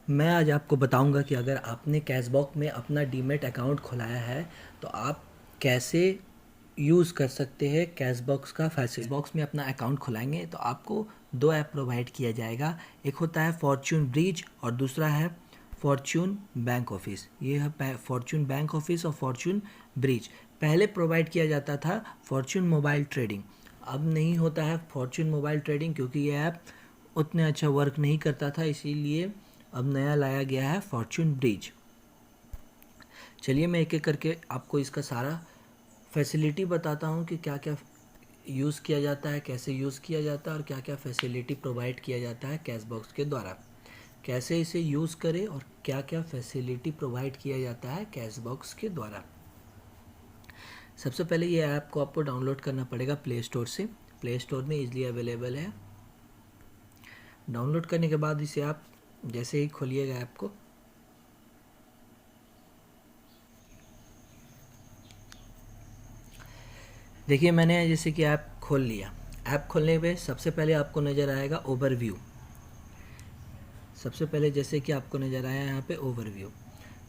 मैं आज आपको बताऊंगा कि अगर आपने कैशबॉक्स में अपना डीमैट अकाउंट खुलाया है तो आप कैसे यूज़ कर सकते हैं कैशबॉक्स का फैसिलिटी। बॉक्स में अपना अकाउंट खुलाएंगे तो आपको दो ऐप प्रोवाइड किया जाएगा। एक होता है फॉर्च्यून ब्रिज और दूसरा है फॉर्च्यून बैंक ऑफिस। ये है फॉर्च्यून बैंक ऑफिस और फॉर्च्यून ब्रिज। पहले प्रोवाइड किया जाता था फॉर्च्यून मोबाइल ट्रेडिंग, अब नहीं होता है फॉर्च्यून मोबाइल ट्रेडिंग क्योंकि ये ऐप उतने अच्छा वर्क नहीं करता था, इसीलिए अब नया लाया गया है फॉर्च्यून ब्रिज। चलिए मैं एक एक करके आपको इसका सारा फैसिलिटी बताता हूँ कि क्या क्या यूज़ किया जाता है, कैसे यूज़ किया जाता है और क्या क्या फैसिलिटी प्रोवाइड किया जाता है कैशबॉक्स के द्वारा, कैसे इसे यूज़ करें और क्या क्या फैसिलिटी प्रोवाइड किया जाता है कैशबॉक्स के द्वारा। सबसे पहले ये ऐप को आपको डाउनलोड करना पड़ेगा प्ले स्टोर से। प्ले स्टोर में इजीली अवेलेबल है। डाउनलोड करने के बाद इसे आप जैसे ही खोलिएगा ऐप को, देखिए मैंने जैसे कि ऐप खोल लिया। ऐप खोलने पे सबसे पहले आपको नज़र आएगा ओवरव्यू। सबसे पहले जैसे कि आपको नज़र आया यहाँ पे ओवरव्यू।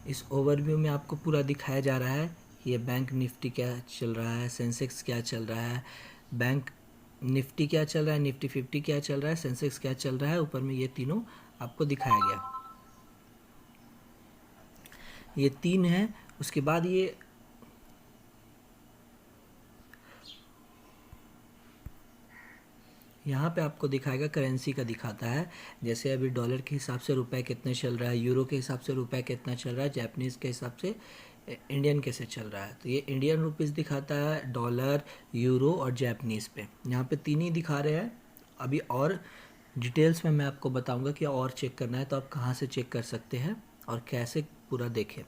इस ओवरव्यू में आपको पूरा दिखाया जा रहा है ये बैंक निफ्टी क्या चल रहा है, सेंसेक्स क्या चल रहा है, बैंक निफ्टी क्या चल रहा है, निफ्टी 50 क्या चल रहा है, सेंसेक्स क्या चल रहा है। ऊपर में ये तीनों आपको दिखाया गया, ये तीन है। उसके बाद ये यहाँ पे आपको दिखाएगा करेंसी का दिखाता है, जैसे अभी डॉलर के हिसाब से रुपए कितने चल रहा है, यूरो के हिसाब से रुपए कितना चल रहा है, जापानीज़ के हिसाब से इंडियन कैसे चल रहा है। तो ये इंडियन रुपीस दिखाता है, डॉलर, यूरो और जापानीज़ पे। यहाँ पे तीन ही दिखा रहे हैं। अभी और डिटेल्स में मैं आपको बताऊंगा कि और चेक करना है तो आप कहाँ से चेक कर सकते हैं और कैसे पूरा देखें।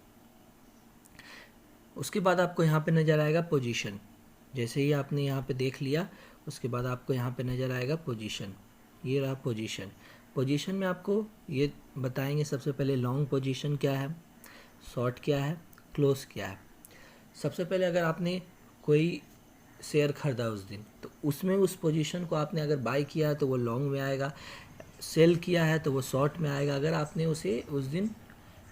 उसके बाद आपको यहाँ पे नज़र आएगा पोजीशन। जैसे ही आपने यहाँ पे देख लिया उसके बाद आपको यहाँ पे नज़र आएगा पोजीशन। ये रहा पोजीशन। पोजीशन में आपको ये बताएंगे सबसे पहले लॉन्ग पोजीशन क्या है, शॉर्ट क्या है, क्लोज क्या है। सबसे पहले अगर आपने कोई शेयर खरीदा उस दिन तो उसमें उस पोजीशन को आपने अगर बाय किया है तो वो लॉन्ग में आएगा, सेल किया है तो वो शॉर्ट में आएगा। अगर आपने उसे उस दिन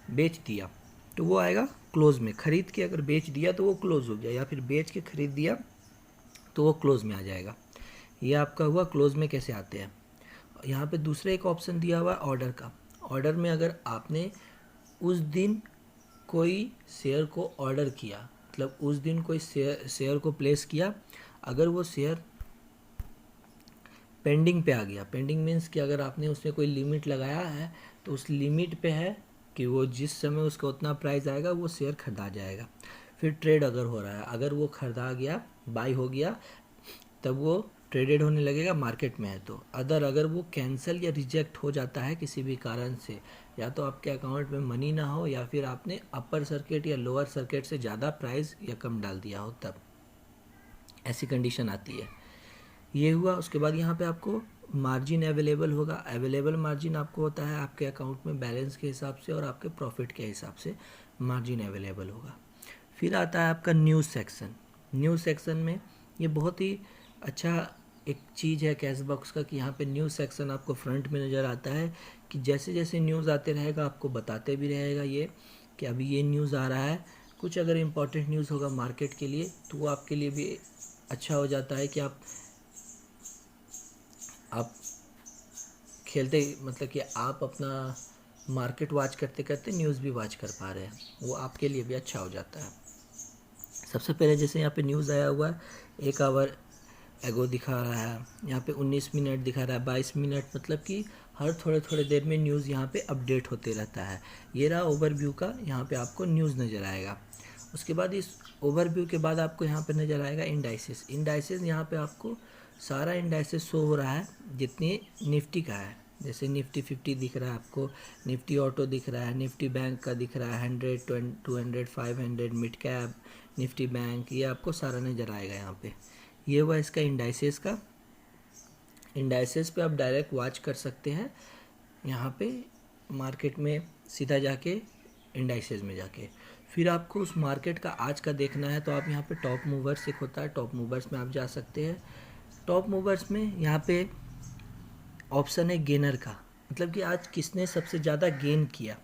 बेच दिया तो वो आएगा क्लोज में। खरीद के अगर बेच दिया तो वो क्लोज हो गया, या फिर बेच के खरीद दिया तो वो क्लोज में आ जाएगा। ये आपका हुआ क्लोज में कैसे आते हैं। यहाँ पे दूसरा एक ऑप्शन दिया हुआ है ऑर्डर का। ऑर्डर में अगर आपने उस दिन कोई शेयर को ऑर्डर किया, मतलब उस दिन कोई शेयर को प्लेस किया, अगर वो शेयर पेंडिंग पे आ गया, पेंडिंग मीन्स कि अगर आपने उसमें कोई लिमिट लगाया है तो उस लिमिट पे है कि वो जिस समय उसका उतना प्राइस आएगा वो शेयर खरीदा जाएगा। फिर ट्रेड अगर हो रहा है, अगर वो खरीदा गया, बाई हो गया, तब वो ट्रेडेड होने लगेगा मार्केट में है तो। अगर वो कैंसिल या रिजेक्ट हो जाता है किसी भी कारण से, या तो आपके अकाउंट में मनी ना हो या फिर आपने अपर सर्किट या लोअर सर्किट से ज़्यादा प्राइस या कम डाल दिया हो, तब ऐसी कंडीशन आती है। ये हुआ। उसके बाद यहाँ पे आपको मार्जिन अवेलेबल होगा। अवेलेबल मार्जिन आपको होता है आपके अकाउंट में बैलेंस के हिसाब से और आपके प्रॉफिट के हिसाब से मार्जिन अवेलेबल होगा। फिर आता है आपका न्यूज़ सेक्शन। न्यूज़ सेक्शन में ये बहुत ही अच्छा एक चीज़ है कैशबॉक्स का कि यहाँ पे न्यूज़ सेक्शन आपको फ्रंट में नज़र आता है कि जैसे जैसे न्यूज़ आते रहेगा आपको बताते भी रहेगा ये कि अभी ये न्यूज़ आ रहा है। कुछ अगर इम्पोर्टेंट न्यूज़ होगा मार्केट के लिए तो वो आपके लिए भी अच्छा हो जाता है कि आप खेलते, मतलब कि आप अपना मार्केट वॉच करते करते न्यूज़ भी वॉच कर पा रहे हैं, वो आपके लिए भी अच्छा हो जाता है। सबसे पहले जैसे यहाँ पे न्यूज़ आया हुआ है 1 आवर एगो दिखा रहा है, यहाँ पे 19 मिनट दिखा रहा है, 22 मिनट, मतलब कि हर थोड़े थोड़े देर में न्यूज़ यहाँ पे अपडेट होते रहता है। ये रहा ओवरव्यू का, यहाँ पे आपको न्यूज़ नज़र आएगा। उसके बाद इस ओवरव्यू के बाद आपको यहाँ पे नज़र आएगा इंडाइसिस। इंडाइसिस यहाँ पे आपको सारा इंडाइसिस शो हो रहा है जितनी निफ्टी का है। जैसे निफ्टी 50 दिख रहा है आपको, निफ्टी ऑटो दिख रहा है, निफ्टी बैंक का दिख रहा है, 100, 200, 500, मिड कैप, निफ्टी बैंक, ये आपको सारा नज़र आएगा यहाँ पे। ये हुआ इसका इंडाइसिस का। इंडाइसिस पे आप डायरेक्ट वॉच कर सकते हैं यहाँ पे मार्केट में सीधा जाके इंडाइसिस में जाके। फिर आपको उस मार्केट का आज का देखना है तो आप यहाँ पे टॉप मूवर्स एक होता है, टॉप मूवर्स में आप जा सकते हैं। टॉप मूवर्स में यहाँ पे ऑप्शन है गेनर का। मतलब कि आज किसने सबसे ज़्यादा गेन किया।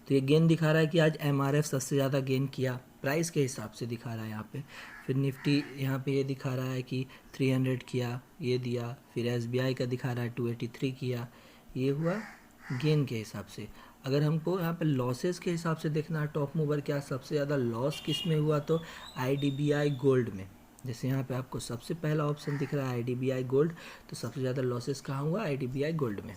तो ये गेन दिखा रहा है कि आज एमआरएफ सबसे ज़्यादा गेन किया, प्राइस के हिसाब से दिखा रहा है यहाँ पे। फिर निफ्टी यहाँ पे ये दिखा रहा है कि 300 किया, ये दिया। फिर एसबीआई का दिखा रहा है 283 किया, ये हुआ गेन के हिसाब से। अगर हमको यहाँ पे लॉसेस के हिसाब से देखना है टॉप मूवर क्या सबसे ज़्यादा लॉस किस में हुआ, तो आईडीबीआई गोल्ड में। जैसे यहाँ पे आपको सबसे पहला ऑप्शन दिख रहा है आईडीबीआई गोल्ड, तो सबसे ज़्यादा लॉसेस कहाँ हुआ, आईडीबीआई गोल्ड में।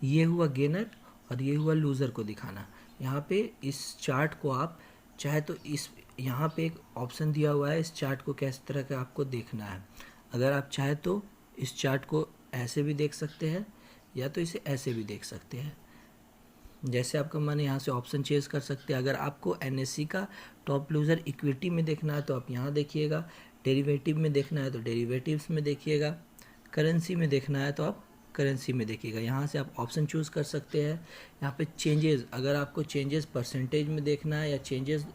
ये हुआ गेनर और ये हुआ लूज़र को दिखाना। यहाँ पे इस चार्ट को आप चाहे तो इस यहाँ पे एक ऑप्शन दिया हुआ है, इस चार्ट को किस तरह का आपको देखना है। अगर आप चाहे तो इस चार्ट को ऐसे भी देख सकते हैं या तो इसे ऐसे भी देख सकते हैं, जैसे आपका मन यहाँ से ऑप्शन चेंज कर सकते हैं। अगर आपको एनएससी का टॉप लूज़र इक्विटी में देखना है तो आप यहाँ देखिएगा, डेरिवेटिव में देखना है तो डेरिवेटिव्स में देखिएगा, करेंसी में देखना है तो आप करेंसी में देखिएगा। यहाँ से आप ऑप्शन चूज़ कर सकते हैं। यहाँ पे चेंजेस, अगर आपको चेंजेस परसेंटेज में देखना है या चेंजेस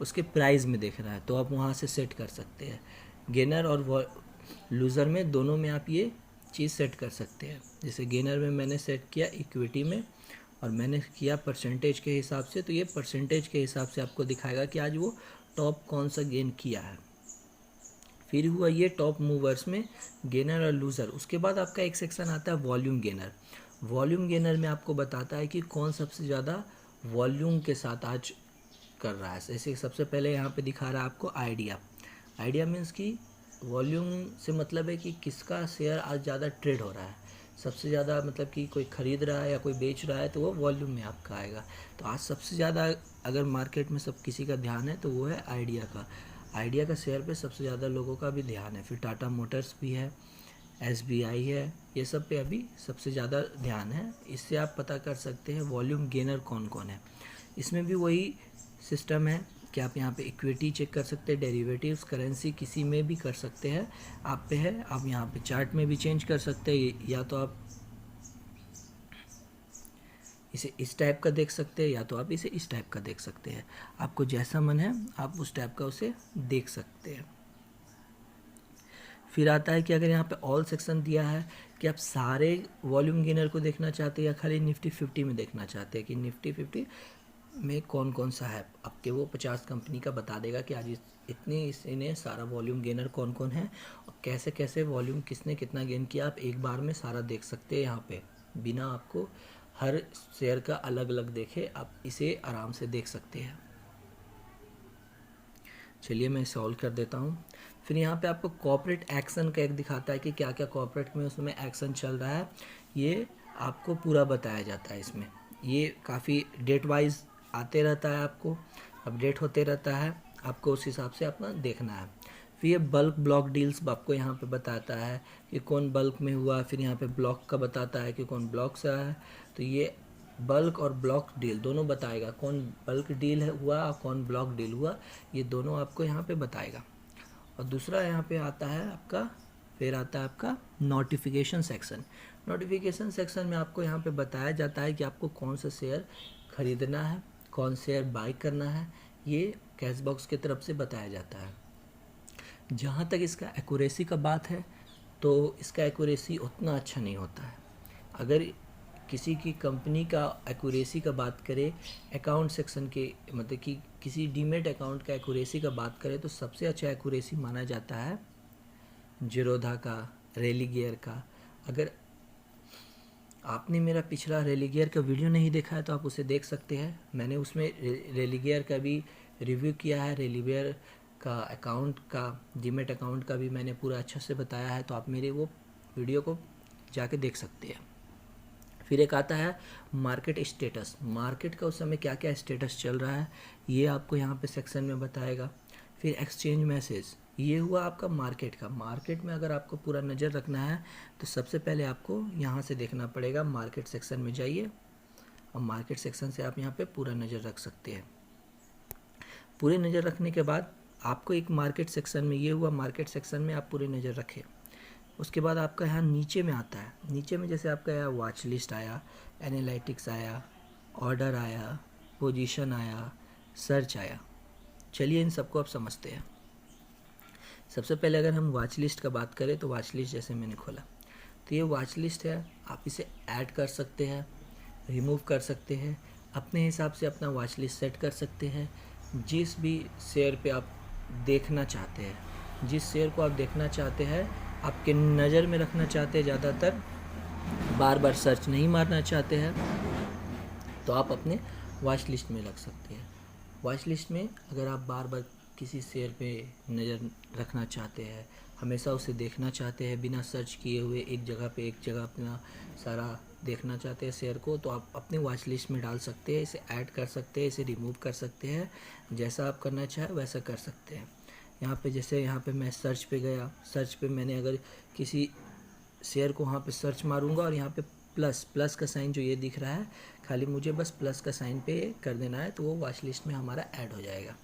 उसके प्राइस में देखना है तो आप वहाँ से सेट कर सकते हैं। गेनर और लूज़र में दोनों में आप ये चीज़ सेट कर सकते हैं। जैसे गेनर में मैंने सेट किया इक्विटी में और मैंने किया परसेंटेज के हिसाब से, तो ये परसेंटेज के हिसाब से आपको दिखाएगा कि आज वो टॉप कौन सा गेन किया है। फिर हुआ ये टॉप मूवर्स में गेनर और लूज़र। उसके बाद आपका एक सेक्शन आता है वॉल्यूम गेनर। वॉल्यूम गेनर में आपको बताता है कि कौन सबसे ज़्यादा वॉल्यूम के साथ आज कर रहा है। जैसे सबसे पहले यहाँ पे दिखा रहा है आपको आइडिया। आइडिया मीन्स कि वॉल्यूम से मतलब है कि किसका शेयर आज ज़्यादा ट्रेड हो रहा है, सबसे ज़्यादा मतलब कि कोई ख़रीद रहा है या कोई बेच रहा है तो वो वॉल्यूम में आपका आएगा। तो आज सबसे ज़्यादा अगर मार्केट में सब किसी का ध्यान है तो वो है आइडिया का। आइडिया का शेयर पे सबसे ज़्यादा लोगों का भी ध्यान है। फिर टाटा मोटर्स भी है, एसबीआई है, ये सब पे अभी सबसे ज़्यादा ध्यान है। इससे आप पता कर सकते हैं वॉल्यूम गेनर कौन कौन है। इसमें भी वही सिस्टम है कि आप यहाँ पे इक्विटी चेक कर सकते हैं, डेरिवेटिव्स, करेंसी किसी में भी कर सकते हैं, आप पे है। आप यहाँ पे चार्ट में भी चेंज कर सकते हैं, या तो आप इसे इस टाइप का देख सकते हैं या तो आप इसे इस टाइप का देख सकते हैं। आपको जैसा मन है आप उस टाइप का उसे देख सकते हैं। फिर आता है कि अगर यहाँ पे ऑल सेक्शन दिया है कि आप सारे वॉल्यूम गेनर को देखना चाहते हैं या खाली निफ्टी 50 में देखना चाहते हैं कि निफ्टी 50 में कौन कौन सा है, आपके वो 50 कंपनी का बता देगा कि आज इतने इसने सारा वॉल्यूम गेनर कौन कौन है और कैसे कैसे वॉल्यूम किसने कितना गेन किया। आप एक बार में सारा देख सकते हैं यहाँ पे, बिना आपको हर शेयर का अलग अलग देखे आप इसे आराम से देख सकते हैं। चलिए मैं सॉल्व कर देता हूँ। फिर यहाँ पे आपको कॉर्पोरेट एक्शन का एक दिखाता है कि क्या क्या कॉर्पोरेट में उसमें एक्शन चल रहा है, ये आपको पूरा बताया जाता है। इसमें ये काफ़ी डेट वाइज आते रहता है, आपको अपडेट होते रहता है, आपको उस हिसाब से अपना देखना है। फिर ये बल्क ब्लॉक डील्स आपको यहाँ पे बताता है कि कौन बल्क में हुआ। फिर यहाँ पे ब्लॉक का बताता है कि कौन ब्लॉक से है। तो ये बल्क और ब्लॉक डील दोनों बताएगा, कौन बल्क डील हुआ और कौन ब्लॉक डील हुआ, ये दोनों आपको यहाँ पे बताएगा। और दूसरा यहाँ पे आता है आपका, फिर आता है आपका नोटिफिकेशन सेक्शन। नोटिफिकेशन सेक्शन में आपको यहाँ पे बताया जाता है कि आपको कौन सा शेयर खरीदना है, कौन शेयर बाई करना है, ये कैश बॉक्स की तरफ से बताया जाता है। जहाँ तक इसका एक्यूरेसी का बात है तो इसका एक्यूरेसी उतना अच्छा नहीं होता है। अगर किसी की कंपनी का एक्यूरेसी का बात करें, अकाउंट सेक्शन के मतलब कि किसी डीमेट अकाउंट का एक्यूरेसी का बात करें तो सबसे अच्छा एक्यूरेसी माना जाता है जीरोधा का, रेलिगेयर का। अगर आपने मेरा पिछला रेलिगेयर का वीडियो नहीं देखा है तो आप उसे देख सकते हैं, मैंने उसमें रेलिगेयर का भी रिव्यू किया है, रेलिगेयर का अकाउंट का, डीमेट अकाउंट का भी मैंने पूरा अच्छा से बताया है, तो आप मेरे वो वीडियो को जाके देख सकते हैं। फिर एक आता है मार्केट स्टेटस, मार्केट का उस समय क्या क्या स्टेटस चल रहा है ये आपको यहाँ पे सेक्शन में बताएगा। फिर एक्सचेंज मैसेज, ये हुआ आपका मार्केट का। मार्केट में अगर आपको पूरा नज़र रखना है तो सबसे पहले आपको यहाँ से देखना पड़ेगा, मार्केट सेक्शन में जाइए और मार्केट सेक्शन से आप यहाँ पे पूरा नज़र रख सकते हैं। पूरे नज़र रखने के बाद आपको एक मार्केट सेक्शन में, ये हुआ मार्केट सेक्शन में आप पूरी नज़र रखें। उसके बाद आपका यहाँ नीचे में आता है, नीचे में जैसे आपका यहाँ वॉच लिस्ट आया, एनालिटिक्स आया, ऑर्डर आया, पोजीशन आया, सर्च आया। चलिए इन सबको आप समझते हैं। सबसे पहले अगर हम वॉच लिस्ट का बात करें तो वॉच लिस्ट जैसे मैंने खोला तो ये वॉच लिस्ट है, आप इसे ऐड कर सकते हैं, रिमूव कर सकते हैं, अपने हिसाब से अपना वॉच लिस्ट सेट कर सकते हैं। जिस भी शेयर पे आप देखना चाहते हैं, जिस शेयर को आप देखना चाहते हैं, आपके नज़र में रखना चाहते हैं, ज़्यादातर बार बार सर्च नहीं मारना चाहते हैं, तो आप अपने वॉच लिस्ट में रख सकते हैं। वॉच लिस्ट में अगर आप बार बार किसी शेयर पे नज़र रखना चाहते हैं, हमेशा उसे देखना चाहते हैं, बिना सर्च किए हुए एक जगह अपना सारा देखना चाहते हैं शेयर को, तो आप अपने वॉच लिस्ट में डाल सकते हैं, इसे ऐड कर सकते हैं, इसे रिमूव कर सकते हैं, जैसा आप करना चाहें वैसा कर सकते हैं। यहाँ पे जैसे यहाँ पे मैं सर्च पे गया, सर्च पे मैंने अगर किसी शेयर को वहाँ पे सर्च मारूंगा और यहाँ पे प्लस का साइन जो ये दिख रहा है, खाली मुझे बस प्लस का साइन पे कर देना है, तो वो वॉच लिस्ट में हमारा ऐड हो जाएगा।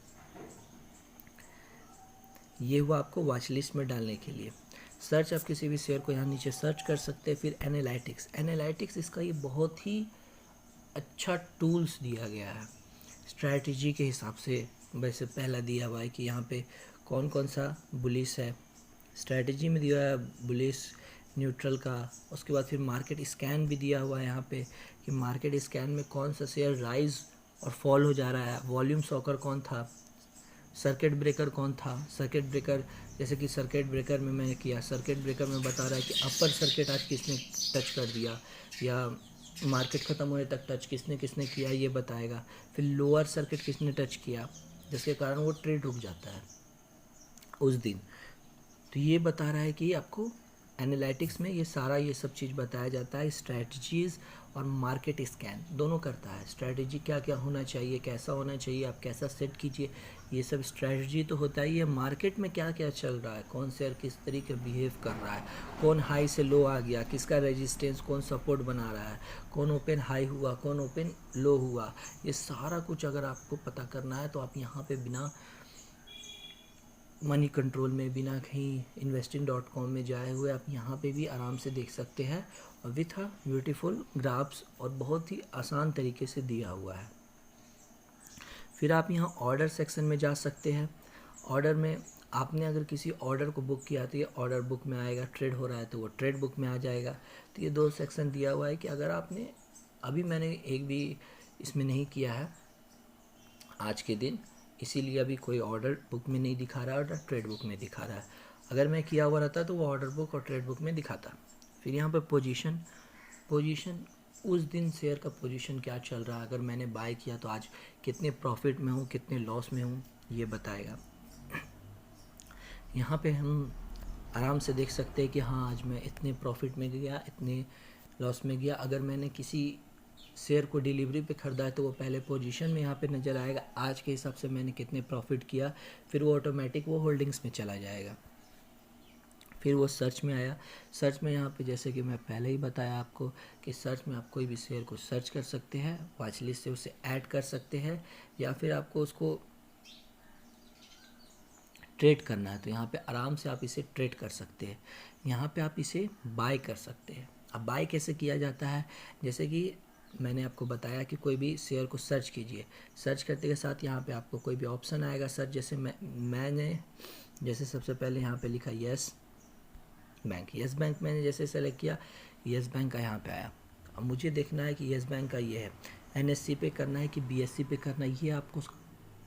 ये हुआ आपको वॉच लिस्ट में डालने के लिए। सर्च, आप किसी भी शेयर को यहाँ नीचे सर्च कर सकते हैं। फिर एनालिटिक्स इसका ये बहुत ही अच्छा टूल्स दिया गया है स्ट्रैटेजी के हिसाब से। वैसे पहला दिया हुआ है कि यहाँ पे कौन कौन सा बुलिश है, स्ट्रैटेजी में दिया है बुलिश न्यूट्रल का। उसके बाद फिर मार्केट स्कैन भी दिया हुआ है यहाँ पे कि मार्केट स्कैन में कौन सा शेयर राइज और फॉल हो जा रहा है, वॉल्यूम शॉकर कौन था, सर्किट ब्रेकर कौन था। सर्किट ब्रेकर जैसे कि सर्किट ब्रेकर में मैंने किया, सर्किट ब्रेकर में बता रहा है कि अपर सर्किट आज किसने टच कर दिया या मार्केट ख़त्म होने तक टच किसने किसने किया ये बताएगा। फिर लोअर सर्किट किसने टच किया जिसके कारण वो ट्रेड रुक जाता है उस दिन, तो ये बता रहा है कि आपको एनालिटिक्स में ये सब चीज़ बताया जाता है। स्ट्रैटेजीज़ और मार्केट स्कैन दोनों करता है। स्ट्रैटेजी क्या क्या होना चाहिए, कैसा होना चाहिए, आप कैसा सेट कीजिए, ये सब स्ट्रैटेजी तो होता ही है। मार्केट में क्या क्या चल रहा है, कौन शेयर किस तरीके बिहेव कर रहा है, कौन हाई से लो आ गया, किसका रेजिस्टेंस, कौन सपोर्ट बना रहा है, कौन ओपन हाई हुआ, कौन ओपन लो हुआ, ये सारा कुछ अगर आपको पता करना है तो आप यहाँ पे बिना मनी कंट्रोल में, बिना कहीं investing.com में जाए हुए आप यहाँ पे भी आराम से देख सकते हैं, और विथ अ ब्यूटीफुल ग्राफ्स और बहुत ही आसान तरीके से दिया हुआ है। फिर आप यहाँ ऑर्डर सेक्शन में जा सकते हैं। ऑर्डर में आपने अगर किसी ऑर्डर को बुक किया तो ये ऑर्डर बुक में आएगा, ट्रेड हो रहा है तो वो ट्रेड बुक में आ जाएगा। तो ये दो सेक्शन दिया हुआ है कि अगर आपने अभी मैंने एक भी इसमें नहीं किया है आज के दिन, इसीलिए अभी कोई ऑर्डर बुक में नहीं दिखा रहा है, ऑर्डर ट्रेड बुक में दिखा रहा है। अगर मैं किया हुआ रहता तो वो ऑर्डर बुक और ट्रेड बुक में दिखाता। फिर यहाँ पे पोजीशन उस दिन शेयर का पोजीशन क्या चल रहा है, अगर मैंने बाय किया तो आज कितने प्रॉफिट में हूँ, कितने लॉस में हूँ, ये बताएगा। यहाँ पे हम आराम से देख सकते हैं कि हाँ आज मैं इतने प्रॉफिट में गया, इतने लॉस में गया। अगर मैंने किसी शेयर को डिलीवरी पे ख़रीदा है तो वो पहले पोजीशन में यहाँ पे नज़र आएगा, आज के हिसाब से मैंने कितने प्रॉफिट किया, फिर वो ऑटोमेटिक वो होल्डिंग्स में चला जाएगा। फिर वो सर्च में आया, सर्च में यहाँ पे जैसे कि मैं पहले ही बताया आपको कि सर्च में आप कोई भी शेयर को सर्च कर सकते हैं, वॉच लिस्ट से उसे ऐड कर सकते हैं, या फिर आपको उसको ट्रेड करना है तो यहाँ पे आराम से आप इसे ट्रेड कर सकते हैं। यहाँ पे आप इसे बाय कर सकते हैं। अब बाय कैसे किया जाता है, जैसे कि मैंने आपको बताया कि कोई भी शेयर को सर्च कीजिए, सर्च करते के साथ यहाँ पे आपको कोई भी ऑप्शन आएगा सर्च, जैसे मैंने जैसे सबसे पहले यहाँ पे लिखा येस बैंक मैंने जैसे सेलेक्ट किया, येस बैंक का यहाँ पे आया। अब मुझे देखना है कि येस बैंक का ये है, NSE पे करना है कि BSE पे करना है, ये आपको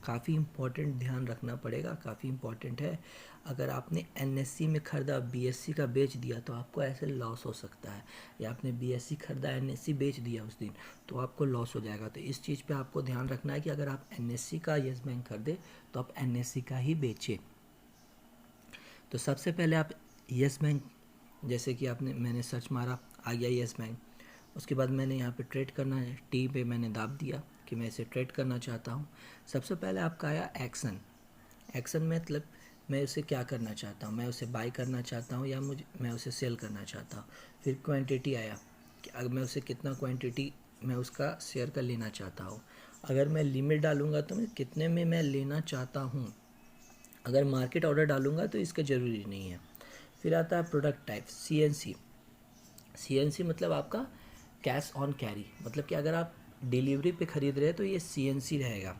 काफ़ी इम्पोर्टेंट ध्यान रखना पड़ेगा, काफ़ी इम्पोर्टेंट है। अगर आपने NSE में ख़रीदा BSE का बेच दिया तो आपको ऐसे लॉस हो सकता है, या आपने BSE ख़रीदा NSE बेच दिया उस दिन तो आपको लॉस हो जाएगा। तो इस चीज़ पे आपको ध्यान रखना है कि अगर आप NSE का येस बैंक खरीदे तो आप NSE का ही बेचें। तो सबसे पहले आप येस बैंक, जैसे कि मैंने सर्च मारा, आ गया येस बैंक। उसके बाद मैंने यहाँ पे ट्रेड करना है, टी पे मैंने दाब दिया कि मैं इसे ट्रेड करना चाहता हूँ। सबसे पहले आपका आया एक्शन मतलब मैं उसे क्या करना चाहता हूँ, मैं उसे बाय करना चाहता हूँ या मैं उसे सेल करना चाहता हूँ। फिर क्वांटिटी आया कि अगर मैं उसे कितना क्वांटिटी मैं उसका शेयर का लेना चाहता हूँ। अगर मैं लिमिट डालूँगा तो मैं कितने में मैं लेना चाहता हूँ, अगर मार्केट ऑर्डर डालूँगा तो इसका ज़रूरी नहीं है। फिर आता है प्रोडक्ट टाइप, CNC मतलब आपका कैश ऑन कैरी, मतलब कि अगर आप डिलीवरी पे ख़रीद रहे हैं तो ये CNC रहेगा,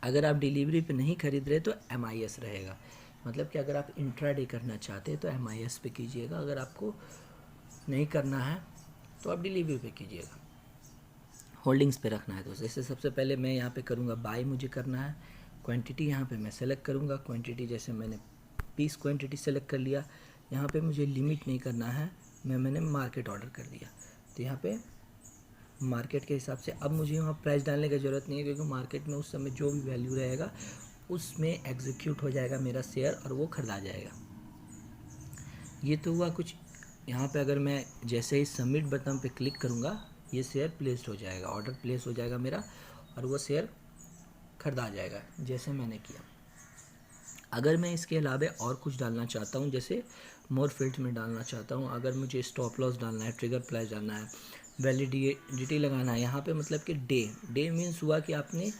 अगर आप डिलीवरी पे नहीं ख़रीद रहे तो MIS रहेगा। मतलब कि अगर आप इंट्राडे करना चाहते हैं तो MIS पे कीजिएगा, अगर आपको नहीं करना है तो आप डिलीवरी पे कीजिएगा। होल्डिंग्स पे रखना है तो जैसे सबसे पहले मैं यहाँ पे करूँगा बाय, मुझे करना है। क्वांटिटी यहाँ पे मैं सेलेक्ट करूँगा, क्वांटिटी जैसे मैंने पीस क्वांटिटी सेलेक्ट कर लिया। यहाँ पे मुझे लिमिट नहीं करना है, मैंने मार्केट ऑर्डर कर दिया, तो यहाँ पे मार्केट के हिसाब से अब मुझे वहाँ प्राइस डालने की ज़रूरत नहीं है, क्योंकि मार्केट में उस समय जो भी वैल्यू रहेगा उसमें एग्जीक्यूट हो जाएगा मेरा शेयर और वो खरीदा जाएगा। ये तो हुआ कुछ। यहाँ पे अगर मैं जैसे ही सबमिट बटन पे क्लिक करूँगा ये शेयर प्लेस्ड हो जाएगा, ऑर्डर प्लेस हो जाएगा मेरा और वो शेयर खरीदा जाएगा जैसे मैंने किया। अगर मैं इसके अलावा और कुछ डालना चाहता हूँ, जैसे मोर फील्ड्स में डालना चाहता हूँ, अगर मुझे स्टॉप लॉस डालना है, ट्रिगर प्राइस डालना है, वैलिडिटी लगाना है, यहाँ पे मतलब कि डे मीन्स हुआ कि आपने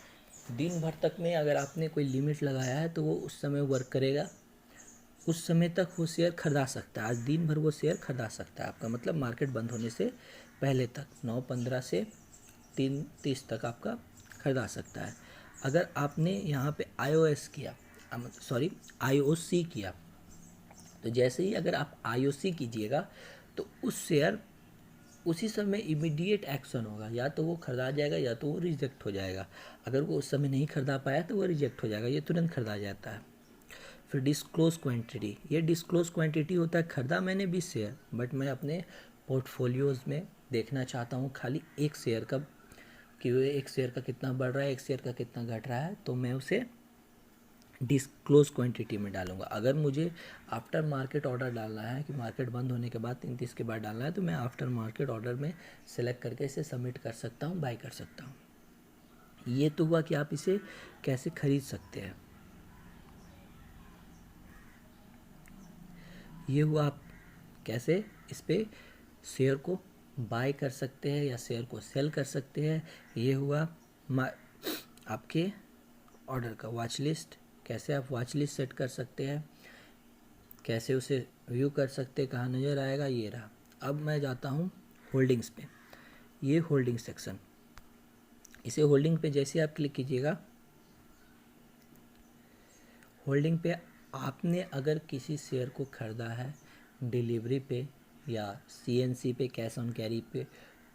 दिन भर तक में अगर आपने कोई लिमिट लगाया है तो वो उस समय वर्क करेगा, उस समय तक वो शेयर खरीदा सकता है। आज दिन भर वो शेयर खरीदा सकता है आपका, मतलब मार्केट बंद होने से पहले तक 9:15 से 3:30 तक आपका खरीदा सकता है। अगर आपने यहाँ पे IOC किया, तो जैसे ही अगर आप IOC कीजिएगा तो उस शेयर उसी समय इमीडिएट एक्शन होगा, या तो वो खरीदा जाएगा या तो वो रिजेक्ट हो जाएगा। अगर वो उस समय नहीं खरीदा पाया तो वो रिजेक्ट हो जाएगा, ये तुरंत खरीदा जाता है। फिर डिस्क्लोज क्वांटिटी, ये डिस्क्लोज क्वांटिटी होता है खरीदा मैंने 20 शेयर, बट मैं अपने पोर्टफोलियोज़ में देखना चाहता हूँ खाली एक शेयर का, कि वो एक शेयर का कितना बढ़ रहा है, एक शेयर का कितना घट रहा है, तो मैं उसे डिस्क्लोज क्वांटिटी में डालूंगा। अगर मुझे आफ्टर मार्केट ऑर्डर डालना है कि मार्केट बंद होने के बाद 3:30 के बाद डालना है, तो मैं आफ्टर मार्केट ऑर्डर में सेलेक्ट करके इसे सबमिट कर सकता हूँ, बाय कर सकता हूँ। ये तो हुआ कि आप इसे कैसे खरीद सकते हैं। ये हुआ आप कैसे इस पे शेयर को बाय कर सकते हैं या शेयर को सेल कर सकते हैं। ये हुआ आपके ऑर्डर का वॉच लिस्ट, कैसे आप वॉच लिस्ट सेट कर सकते हैं, कैसे उसे व्यू कर सकते हैं, कहाँ नज़र आएगा, ये रहा। अब मैं जाता हूँ होल्डिंग्स पे, ये होल्डिंग सेक्शन, इसे होल्डिंग पे जैसे आप क्लिक कीजिएगा, होल्डिंग पे आपने अगर किसी शेयर को ख़रीदा है डिलीवरी पे या CNC पे, कैश ऑन कैरी पे,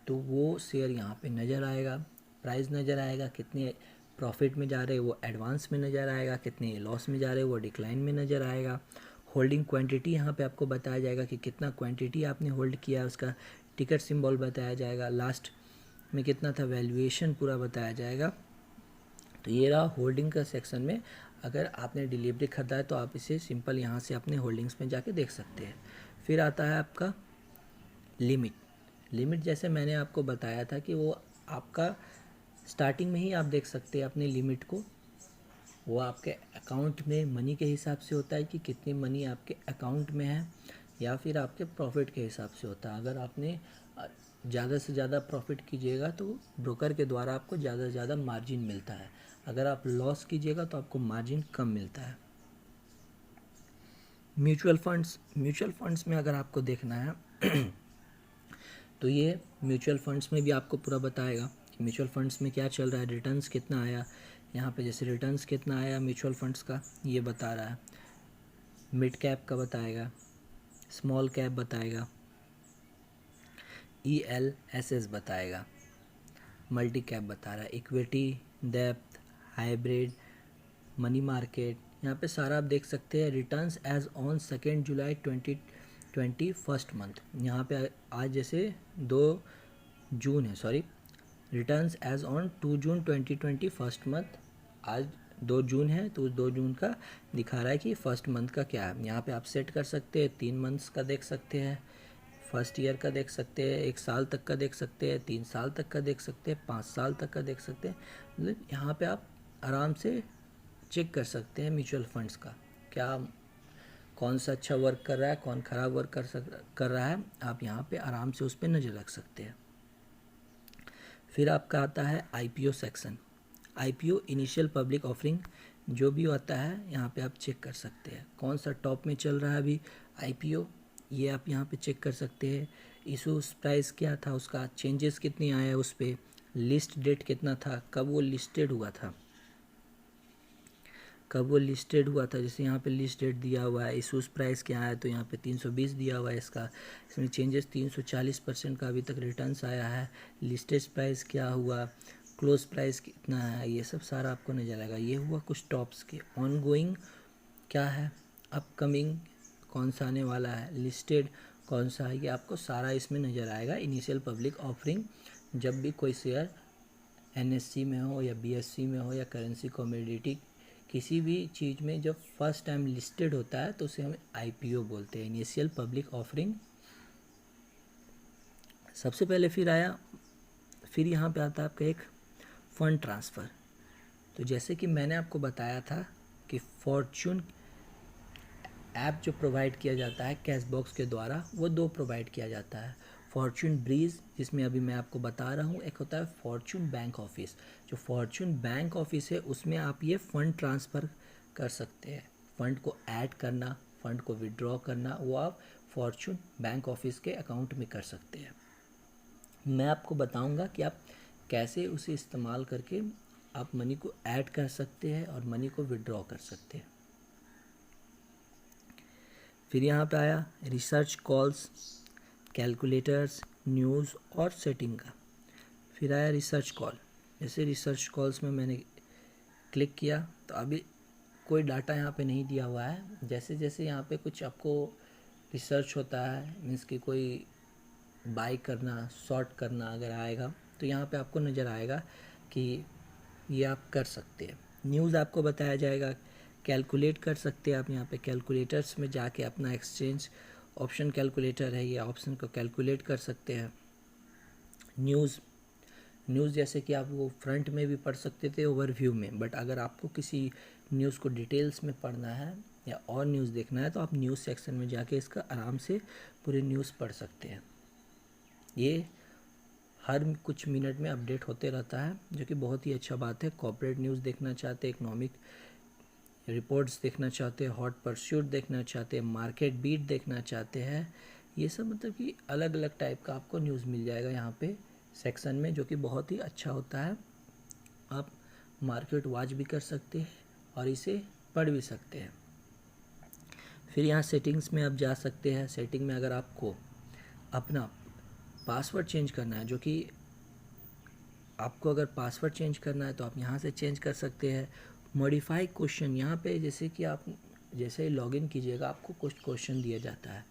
तो वो शेयर यहाँ पे नज़र आएगा, प्राइस नज़र आएगा, कितने प्रॉफिट में जा रहे हैं वो एडवांस में नज़र आएगा, कितने लॉस में जा रहे हैं वो डिक्लाइन में नज़र आएगा। होल्डिंग क्वांटिटी यहाँ पे आपको बताया जाएगा कि कितना क्वांटिटी आपने होल्ड किया, उसका टिकट सिंबल बताया जाएगा, लास्ट में कितना था वैल्यूएशन पूरा बताया जाएगा। तो ये रहा होल्डिंग का सेक्शन में। अगर आपने डिलीवरी खरीदा है तो आप इसे सिंपल यहाँ से अपने होल्डिंग्स में जाके देख सकते हैं। फिर आता है आपका लिमिट जैसे मैंने आपको बताया था कि वो आपका स्टार्टिंग में ही आप देख सकते हैं अपने लिमिट को, वो आपके अकाउंट में मनी के हिसाब से होता है कि कितनी मनी आपके अकाउंट में है, या फिर आपके प्रॉफिट के हिसाब से होता है। अगर आपने ज़्यादा से ज़्यादा प्रॉफिट कीजिएगा तो ब्रोकर के द्वारा आपको ज़्यादा से ज़्यादा मार्जिन मिलता है, अगर आप लॉस कीजिएगा तो आपको मार्जिन कम मिलता है। म्यूचुअल फंड्स में अगर आपको देखना है तो ये म्यूचुअल फंड्स में भी आपको पूरा बताएगा कि म्यूचुअल फंड्स में क्या चल रहा है, रिटर्न्स कितना आया। यहाँ पे जैसे रिटर्न्स कितना आया म्यूचुअल फंड्स का ये बता रहा है, मिड कैप का बताएगा, स्मॉल कैप बताएगा, ELSS बताएगा, मल्टी कैप बता रहा है, equity, depth, hybrid, money market, यहाँ पे सारा आप देख सकते हैं। Returns as on 2 July 2020 first month, यहाँ पे आज जैसे 2 जून है, sorry, returns as on 2 June 2020 first month, आज 2 जून है तो 2 जून का दिखा रहा है कि फर्स्ट मंथ का क्या है। यहाँ पे आप सेट कर सकते हैं, 3 मंथ्स का देख सकते हैं, फर्स्ट ईयर का देख सकते हैं, 1 साल तक का देख सकते हैं, 3 साल तक का देख सकते हैं, 5 साल तक का देख सकते हैं। मतलब यहाँ पे आप आराम से चेक कर सकते हैं म्यूचुअल फंड्स का क्या, कौन सा अच्छा वर्क कर रहा है, कौन ख़राब वर्क कर रहा है, आप यहाँ पे आराम से उस पर नज़र रख सकते हैं। फिर आपका आता है IPO section, IPO initial public offering, जो भी आता है यहाँ पे आप चेक कर सकते हैं कौन सा टॉप में चल रहा है अभी IPO, ये आप यहाँ पे चेक कर सकते हैं। इशू प्राइस क्या था, उसका चेंजेस कितनी आया उस पर, लिस्ट डेट कितना था, कब वो लिस्टेड हुआ था। कब वो लिस्टेड हुआ था, जैसे यहाँ पे लिस्ट डेट दिया हुआ है, इशूज़ प्राइस क्या है, तो यहाँ पे 320 दिया हुआ है इसका, इसमें चेंजेस 340% का अभी तक रिटर्न्स आया है, लिस्टेड प्राइस क्या हुआ, क्लोज प्राइस कितना है, ये सब सारा आपको नजर आएगा। ये हुआ कुछ टॉप्स के। ऑन गोइंग क्या है, अपकमिंग कौन सा आने वाला है, लिस्टेड कौन सा है, ये आपको सारा इसमें नज़र आएगा। इनिशियल पब्लिक ऑफरिंग, जब भी कोई शेयर एनएससी में हो या बीएससी में हो या करेंसी कमोडिटी किसी भी चीज़ में जब फर्स्ट टाइम लिस्टेड होता है तो उसे हम आईपीओ बोलते हैं, इनिशियल पब्लिक ऑफरिंग सबसे पहले। फिर यहाँ पे आता है आपका एक फंड ट्रांसफ़र। तो जैसे कि मैंने आपको बताया था कि फॉर्चून ऐप जो प्रोवाइड किया जाता है कैश बॉक्स के द्वारा, वो दो प्रोवाइड किया जाता है। फॉर्चून ब्रीज, जिसमें अभी मैं आपको बता रहा हूँ, एक होता है फॉर्चून बैंक ऑफिस। जो फॉर्चून बैंक ऑफिस है उसमें आप ये फ़ंड ट्रांसफ़र कर सकते हैं। फ़ंड को ऐड करना, फ़ंड को विड्रॉ करना, वो आप फॉर्चून बैंक ऑफिस के अकाउंट में कर सकते हैं। मैं आपको बताऊंगा कि आप कैसे उसे इस्तेमाल करके आप मनी को ऐड कर सकते हैं और मनी को विड्रॉ कर सकते हैं। फिर यहाँ पे आया रिसर्च कॉल्स, कैलकुलेटर्स, न्यूज़ और सेटिंग का। फिर आया रिसर्च कॉल। जैसे रिसर्च कॉल्स में मैंने क्लिक किया तो अभी कोई डाटा यहाँ पे नहीं दिया हुआ है। जैसे जैसे यहाँ पे कुछ आपको रिसर्च होता है, मीन्स कि कोई बाई करना, शॉर्ट करना अगर आएगा तो यहाँ पे आपको नज़र आएगा कि ये आप कर सकते हैं। न्यूज़ आपको बताया जाएगा, कैलकुलेट कर सकते हैं आप यहाँ पे कैलकुलेटर्स में जाके अपना एक्सचेंज ऑप्शन कैलकुलेटर है, ये ऑप्शन को कैलकुलेट कर सकते हैं। न्यूज़ जैसे कि आप वो फ्रंट में भी पढ़ सकते थे ओवरव्यू में, बट अगर आपको किसी न्यूज़ को डिटेल्स में पढ़ना है या और न्यूज़ देखना है तो आप न्यूज़ सेक्शन में जाके इसका आराम से पूरी न्यूज़ पढ़ सकते हैं। ये हर कुछ मिनट में अपडेट होते रहता है, जो कि बहुत ही अच्छा बात है। कॉर्पोरेट न्यूज़ देखना चाहते हैं, इकोनॉमिक रिपोर्ट्स देखना चाहते हैं, हॉट परस्यूट देखना चाहते हैं, मार्केट बीट देखना चाहते हैं, ये सब मतलब कि अलग अलग टाइप का आपको न्यूज़ मिल जाएगा यहाँ पे सेक्शन में, जो कि बहुत ही अच्छा होता है। आप मार्केट वॉच भी कर सकते हैं और इसे पढ़ भी सकते हैं। फिर यहाँ सेटिंग्स में आप जा सकते हैं। सेटिंग में अगर आपको अपना पासवर्ड चेंज करना है, जो कि आपको अगर पासवर्ड चेंज करना है तो आप यहाँ से चेंज कर सकते हैं। मॉडिफाई क्वेश्चन, यहाँ पे जैसे कि आप जैसे ही लॉगिन कीजिएगा आपको कुछ क्वेश्चन दिया जाता है,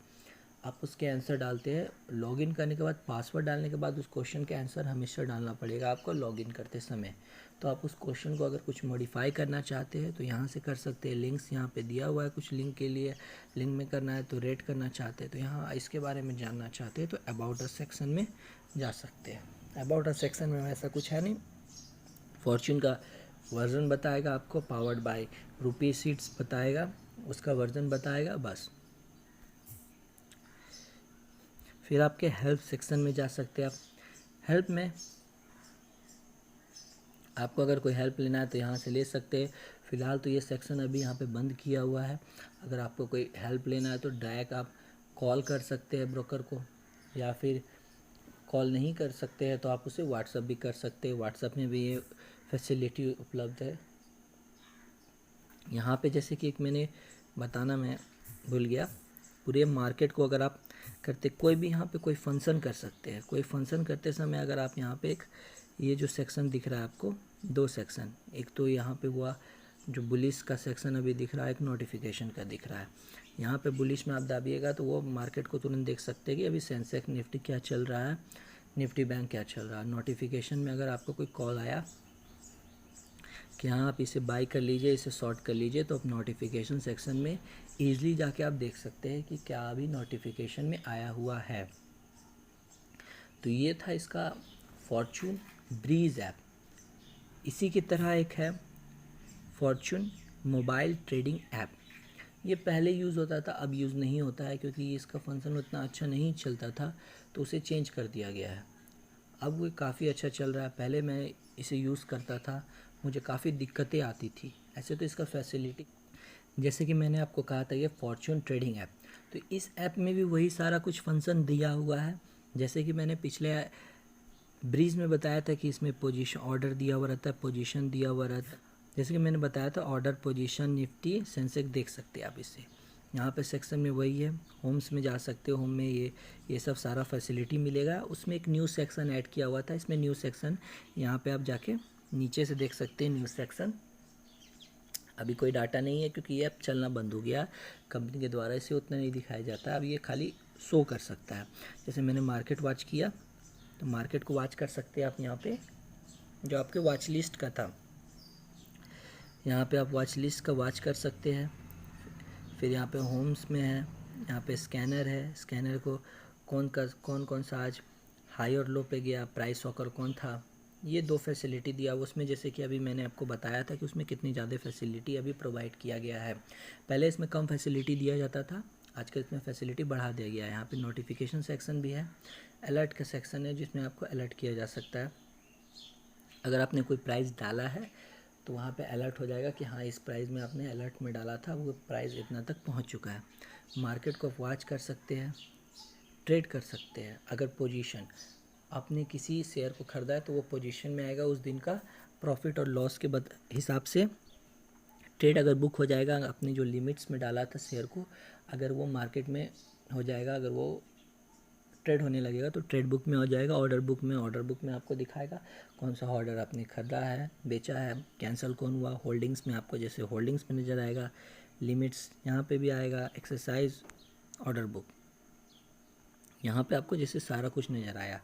आप उसके आंसर डालते हैं। लॉगिन करने के बाद पासवर्ड डालने के बाद उस क्वेश्चन के आंसर हमेशा डालना पड़ेगा आपको लॉगिन करते समय। तो आप उस क्वेश्चन को अगर कुछ मॉडिफाई करना चाहते हैं तो यहाँ से कर सकते हैं। लिंक्स यहाँ पे दिया हुआ है कुछ लिंक के लिए, लिंक में करना है तो रेट करना चाहते हैं तो यहाँ इसके बारे में जानना चाहते हैं तो अबाउट अस सेक्शन में जा सकते हैं। अबाउट अस सेक्शन में ऐसा कुछ है नहीं, फॉर्चून का वर्जन बताएगा आपको, पावर्ड बाय रुपी सीट्स बताएगा, उसका वर्जन बताएगा, बस। फिर आपके हेल्प सेक्शन में जा सकते हैं आप। हेल्प में आपको अगर कोई हेल्प लेना है तो यहाँ से ले सकते हैं। फ़िलहाल तो ये सेक्शन अभी यहाँ पे बंद किया हुआ है। अगर आपको कोई हेल्प लेना है तो डायरेक्ट आप कॉल कर सकते हैं ब्रोकर को, या फिर कॉल नहीं कर सकते हैं तो आप उसे व्हाट्सअप भी कर सकते हैं। व्हाट्सअप में भी ये फैसिलिटी उपलब्ध है। यहाँ पे जैसे कि एक मैंने बताना मैं भूल गया, पूरे मार्केट को अगर आप करते, कोई भी यहाँ पे कोई फंक्शन कर सकते हैं। कोई फंक्शन करते समय अगर आप यहाँ पे एक ये जो सेक्शन दिख रहा है आपको, दो सेक्शन, एक तो यहाँ पे हुआ जो बुलिश का सेक्शन अभी दिख रहा है, एक नोटिफिकेशन का दिख रहा है। यहाँ पे बुलिश में आप दाबिएगा तो वो मार्केट को तुरंत देख सकते हैं कि अभी सेंसेक्स निफ्टी क्या चल रहा है, निफ्टी बैंक क्या चल रहा है। नोटिफिकेशन में अगर आपको कोई कॉल आया कि हाँ आप इसे बाई कर लीजिए, इसे शॉर्ट कर लीजिए, तो आप नोटिफिकेशन सेक्शन में ईजिली जाके आप देख सकते हैं कि क्या अभी नोटिफिकेशन में आया हुआ है। तो ये था इसका फॉर्चून ब्रीज ऐप। इसी की तरह एक है फॉर्चून मोबाइल ट्रेडिंग ऐप। ये पहले यूज़ होता था, अब यूज़ नहीं होता है क्योंकि इसका फंक्शन उतना अच्छा नहीं चलता था तो उसे चेंज कर दिया गया है। अब वो काफ़ी अच्छा चल रहा है। पहले मैं इसे यूज़ करता था, मुझे काफ़ी दिक्कतें आती थी। ऐसे तो इसका फैसिलिटी, जैसे कि मैंने आपको कहा था, ये फॉर्चून ट्रेडिंग ऐप, तो इस ऐप में भी वही सारा कुछ फंक्शन दिया हुआ है। जैसे कि मैंने पिछले ब्रीज में बताया था कि इसमें पोजीशन ऑर्डर दिया हुआ रहता है, पोजीशन दिया हुआ रहता है। जैसे कि मैंने बताया था ऑर्डर पोजीशन निफ्टी सेंसेक्स देख सकते हैं आप इससे। यहाँ पे सेक्शन में वही है, होम्स में जा सकते हो, होम में ये सब सारा फैसिलिटी मिलेगा। उसमें एक न्यूज़ सेक्शन ऐड किया हुआ था, इसमें न्यूज़ सेक्शन यहाँ पे आप जाके नीचे से देख सकते हैं न्यूज़ सेक्शन। अभी कोई डाटा नहीं है क्योंकि ये अब चलना बंद हो गया कंपनी के द्वारा, इसे उतना नहीं दिखाया जाता। अब ये खाली शो कर सकता है। जैसे मैंने मार्केट वॉच किया तो मार्केट को वॉच कर सकते हैं आप यहाँ पे, जो आपके वॉच लिस्ट का था यहाँ पे आप वॉच लिस्ट का वॉच कर सकते हैं। फिर यहाँ पे होम्स में है, यहाँ पे स्कैनर है, स्कैनर को कौन कौन सा आज हाई और लो पे गया, प्राइस वॉकर कौन था, ये 2 फैसिलिटी दिया उसमें। जैसे कि अभी मैंने आपको बताया था कि उसमें कितनी ज़्यादा फैसिलिटी अभी प्रोवाइड किया गया है। पहले इसमें कम फैसिलिटी दिया जाता था, आजकल इसमें फैसिलिटी बढ़ा दिया गया है। यहाँ पे नोटिफिकेशन सेक्शन भी है, अलर्ट का सेक्शन है जिसमें आपको अलर्ट किया जा सकता है। अगर आपने कोई प्राइस डाला है तो वहाँ पे अलर्ट हो जाएगा कि हाँ इस प्राइस में आपने अलर्ट में डाला था, वो प्राइस इतना तक पहुँच चुका है। मार्केट को वॉच कर सकते हैं, ट्रेड कर सकते हैं। अगर पोजीशन आपने किसी शेयर को ख़रीदा है तो वो पोजीशन में आएगा, उस दिन का प्रॉफिट और लॉस के हिसाब से ट्रेड अगर बुक हो जाएगा, अपनी जो लिमिट्स में डाला था शेयर को, अगर वो मार्केट में हो जाएगा, अगर वो ट्रेड होने लगेगा तो ट्रेड बुक में हो जाएगा। ऑर्डर बुक में आपको दिखाएगा कौन सा ऑर्डर आपने खरीदा है, बेचा है, कैंसिल कौन हुआ। होल्डिंग्स में आपको जैसे होल्डिंग्स में नज़र आएगा, लिमिट्स यहाँ पे भी आएगा, एक्सरसाइज, ऑर्डर बुक, यहाँ पे आपको जैसे सारा कुछ नज़र आया।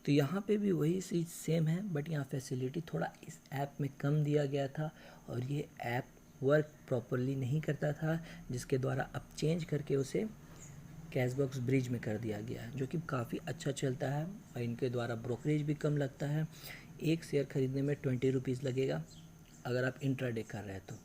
तो यहाँ पे भी वही चीज़ सेम है, बट यहाँ फैसिलिटी थोड़ा इस ऐप में कम दिया गया था और ये ऐप वर्क प्रॉपरली नहीं करता था, जिसके द्वारा अब चेंज करके उसे कैशबॉक्स ब्रिज में कर दिया गया है, जो कि काफ़ी अच्छा चलता है और इनके द्वारा ब्रोकरेज भी कम लगता है। एक शेयर ख़रीदने में 20 रुपीज़ लगेगा अगर आप इंट्राडे कर रहे हैं तो।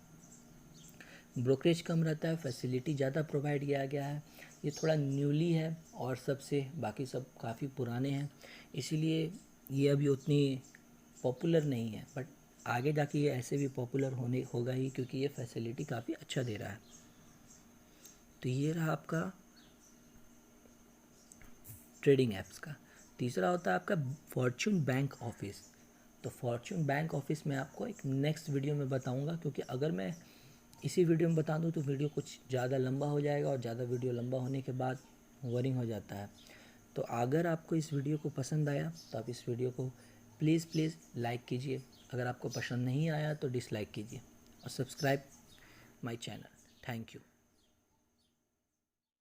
ब्रोकरेज कम रहता है, फैसिलिटी ज़्यादा प्रोवाइड किया गया है। ये थोड़ा न्यूली है और सबसे बाकी सब काफ़ी पुराने हैं, इसीलिए ये अभी उतनी पॉपुलर नहीं है, बट आगे जाके ये ऐसे भी पॉपुलर होगा ही, क्योंकि ये फैसिलिटी काफ़ी अच्छा दे रहा है। तो ये रहा आपका ट्रेडिंग ऐप्स का। तीसरा होता है आपका फॉर्च्यून बैंक ऑफिस। तो फॉर्च्यून बैंक ऑफिस में आपको एक नेक्स्ट वीडियो में बताऊंगा, क्योंकि अगर मैं इसी वीडियो में बता दूं तो वीडियो कुछ ज़्यादा लंबा हो जाएगा और ज़्यादा वीडियो लंबा होने के बाद बोरिंग हो जाता है। तो अगर आपको इस वीडियो को पसंद आया तो आप इस वीडियो को प्लीज़ लाइक कीजिए, अगर आपको पसंद नहीं आया तो डिसलाइक कीजिए और subscribe my channel. Thank you.